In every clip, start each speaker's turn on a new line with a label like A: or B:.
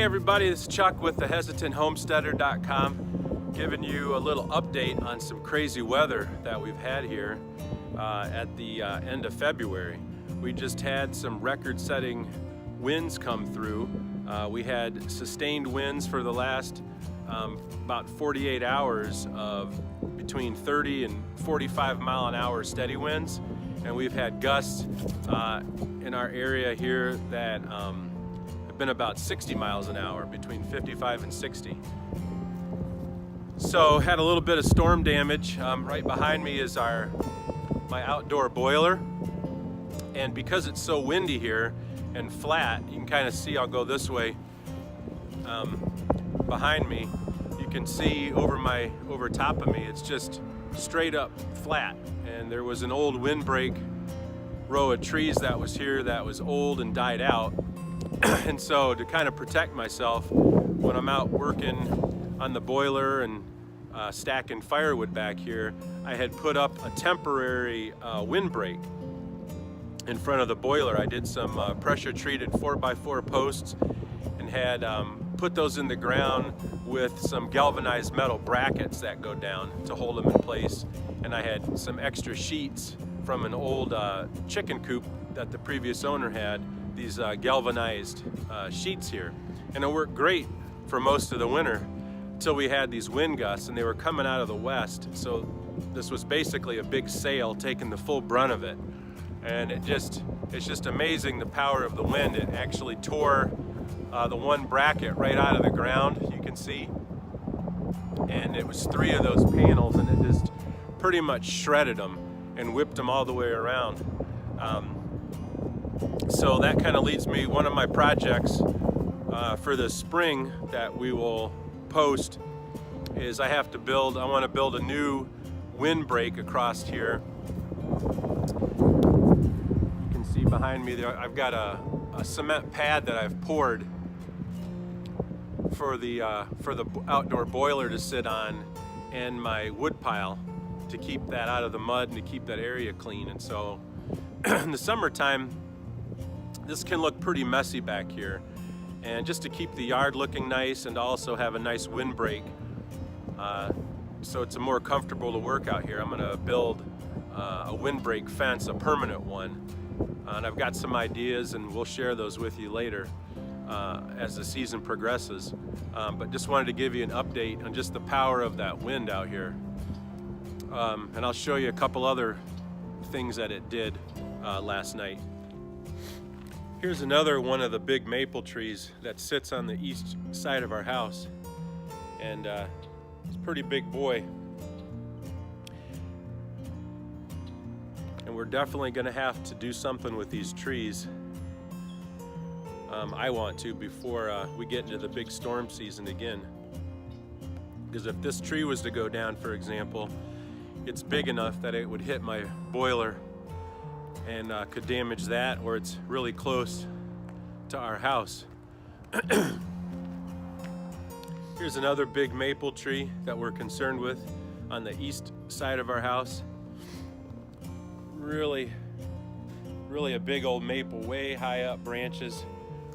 A: Hey everybody, this is Chuck with the HesitantHomesteader.com, giving you a little update on some crazy weather that we've had here at the end of February. We just had some record-setting winds come through. We had sustained winds for the last about 48 hours of between 30 and 45 mile an hour steady winds, and we've had gusts in our area here that have been about 60 miles an hour, between 55 and 60. So had a little bit of storm damage. Right behind me is my outdoor boiler, and because it's so windy here and flat, you can kind of see, I'll go this way, behind me you can see over top of me, it's just straight up flat, and there was an old windbreak row of trees that was here that was old and died out. And so to kind of protect myself when I'm out working on the boiler and stacking firewood back here, I had put up a temporary windbreak in front of the boiler. I did some pressure treated 4x4 posts and had put those in the ground with some galvanized metal brackets that go down to hold them in place. And I had some extra sheets from an old chicken coop that the previous owner had, these galvanized sheets here. And it worked great for most of the winter until we had these wind gusts, and they were coming out of the west. So this was basically a big sail taking the full brunt of it. And it's just amazing the power of the wind. It actually tore the one bracket right out of the ground, you can see. And it was 3 of those panels, and it just pretty much shredded them and whipped them all the way around. So that kind of leads me, one of my projects for the spring that we will post is I want to build a new windbreak across here. You can see behind me there, I've got a cement pad that I've poured for the outdoor boiler to sit on, and my wood pile to keep that out of the mud and to keep that area clean. And so in the summertime, this can look pretty messy back here, and just to keep the yard looking nice and also have a nice windbreak, so it's more comfortable to work out here, I'm going to build a windbreak fence, a permanent one, and I've got some ideas, and we'll share those with you later as the season progresses. But just wanted to give you an update on just the power of that wind out here, and I'll show you a couple other things that it did last night. Here's another one of the big maple trees that sits on the east side of our house, and it's a pretty big boy. And we're definitely going to have to do something with these trees. I want to, before we get into the big storm season again. Because if this tree was to go down, for example, it's big enough that it would hit my boiler and could damage that, or it's really close to our house. Here's another big maple tree that we're concerned with on the east side of our house. Really a big old maple, way high up branches,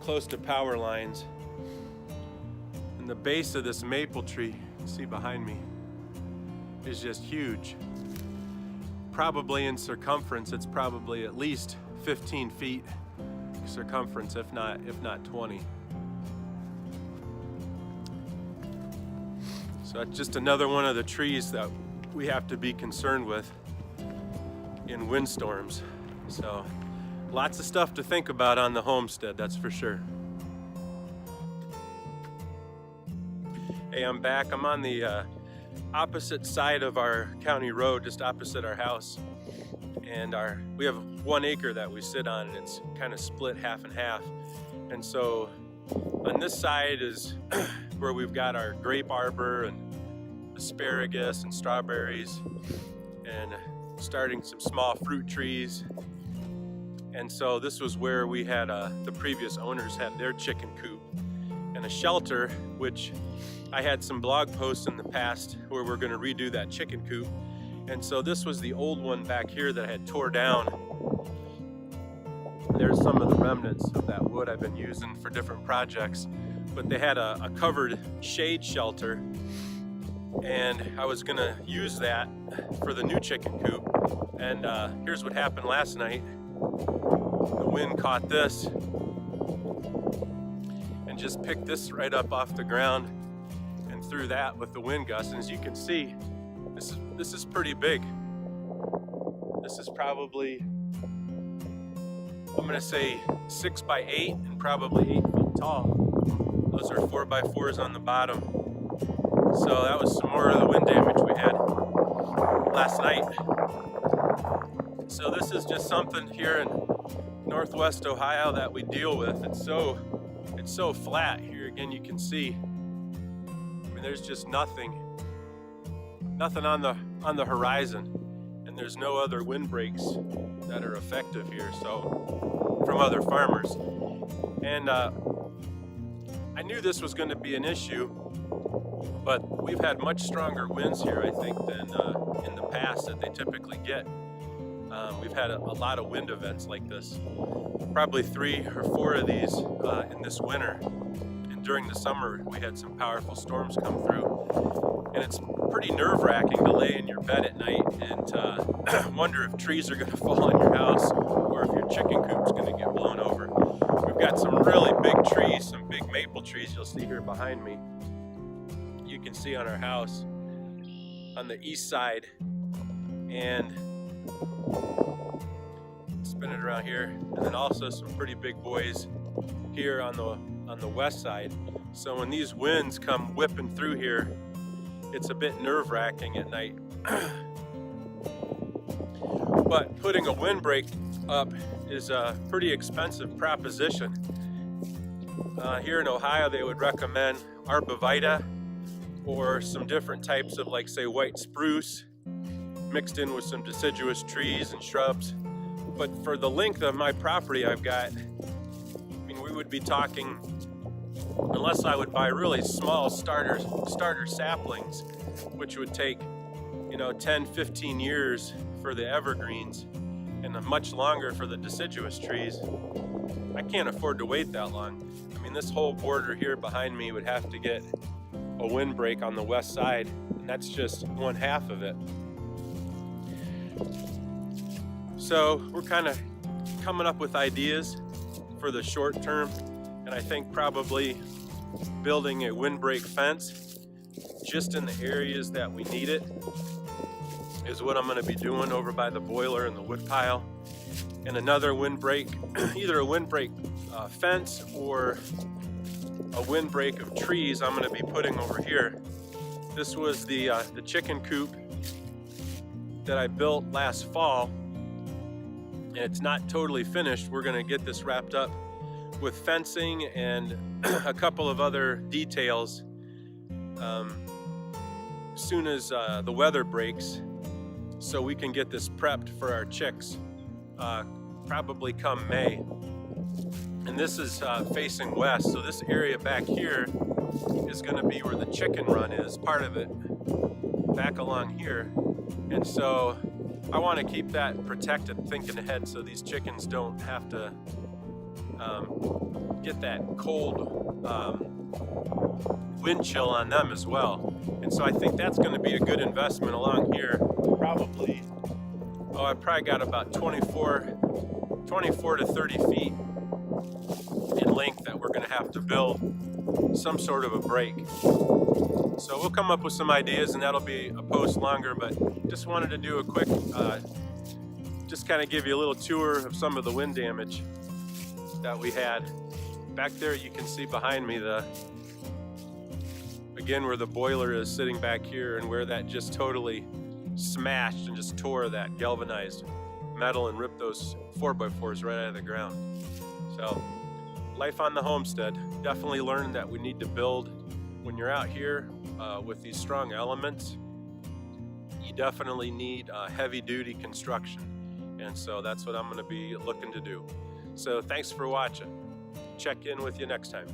A: close to power lines. And the base of this maple tree, you can see behind me, is just huge. Probably in circumference, it's probably at least 15 feet circumference, if not 20. So that's just another one of the trees that we have to be concerned with in windstorms. So lots of stuff to think about on the homestead, that's for sure. Hey, I'm back. I'm on the opposite side of our county road, just opposite our house, and we have 1 acre that we sit on, and it's kind of split half and half. And so on this side is where we've got our grape arbor and asparagus and strawberries, and starting some small fruit trees. And so this was where we had the previous owners had their chicken coop and a shelter, which I had some blog posts in the past where we're going to redo that chicken coop. And so this was the old one back here that I had tore down. There's some of the remnants of that wood I've been using for different projects. but they had a covered shade shelter, and I was gonna use that for the new chicken coop. And here's what happened last night. The wind caught this and just picked this right up off the ground and threw that with the wind gust. And as you can see, this is pretty big. This is probably, I'm gonna say 6 by 8 and probably 8 feet tall. Those are 4 by 4s on the bottom. So that was some more of the wind damage we had last night. So this is just something here in Northwest Ohio that we deal with. It's so flat here. Again, you can see, I mean, there's just nothing on the horizon. And there's no other windbreaks that are effective here, so from other farmers. And I knew this was going to be an issue, but we've had much stronger winds here, I think, than in the past that they typically get. We've had a lot of wind events like this, probably 3 or 4 of these in this winter. And during the summer, we had some powerful storms come through. And it's pretty nerve-wracking to lay in your bed at night and wonder if trees are going to fall on your house or if your chicken coop's going to get blown over. We've got some really big trees, some big maple trees you'll see here behind me. You can see on our house on the east side, and spin it around here, and then also some pretty big boys here on the west side. So when these winds come whipping through here, it's a bit nerve-wracking at night. But putting a windbreak up is a pretty expensive proposition. Here in Ohio, they would recommend arborvitae or some different types of, like, say, white spruce mixed in with some deciduous trees and shrubs. But for the length of my property I've got, I mean, we would be talking, unless I would buy really small starter saplings, which would take, 10, 15 years for the evergreens and much longer for the deciduous trees. I can't afford to wait that long. I mean, this whole border here behind me would have to get a windbreak on the west side, and that's just one half of it. So we're kind of coming up with ideas for the short term, and I think probably building a windbreak fence just in the areas that we need it is what I'm going to be doing over by the boiler and the wood pile. And another windbreak, either a windbreak fence or a windbreak of trees, I'm going to be putting over here. This was the chicken coop that I built last fall, and it's not totally finished. We're going to get this wrapped up with fencing and a couple of other details as soon as the weather breaks, so we can get this prepped for our chicks probably come May. And this is facing west, so this area back here is going to be where the chicken run is, part of it, back along here. And so I want to keep that protected, thinking ahead, so these chickens don't have to get that cold wind chill on them as well. And so I think that's going to be a good investment along here. Probably, I probably got about 24 to 30 feet in length that we're going to have to build some sort of a break. So we'll come up with some ideas, and that'll be a post longer, but just wanted to do a quick, just kind of give you a little tour of some of the wind damage that we had. Back there you can see behind me again where the boiler is sitting back here, and where that just totally smashed and just tore that galvanized metal and ripped those 4x4s right out of the ground. So life on the homestead. Definitely learned that we need to build, when you're out here with these strong elements, you definitely need heavy duty construction. And so that's what I'm going to be looking to do. So thanks for watching. Check in with you next time.